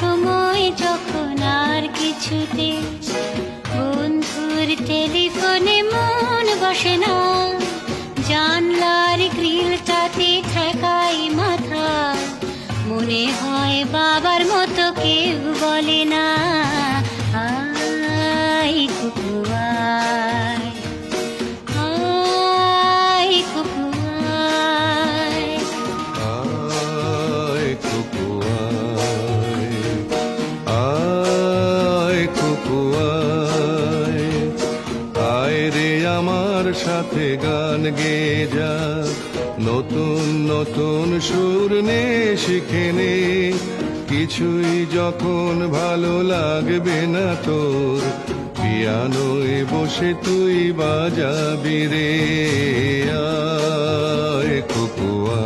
সময় যখন আর কিছুতে বন্ধুর টেলিফোনে মন বসে না, জানলার গ্রিলটাতে ঠেকাই মাথা, মনে হয় বাবার মতো কেউ বলে না, আয় কুকু আয়, আয় কুকু আয়। আয় কুকু আয়, আয় কুকু আয়, আয় রে আমার সাথে গান গেয়ে যা, নতুন নতুন সুর নে শিখে নে, কিছুই যখন ভালো লাগবে না তোর, পিয়ানোয় বসে তুই বাজাবি রে, আয় কুকু আয়।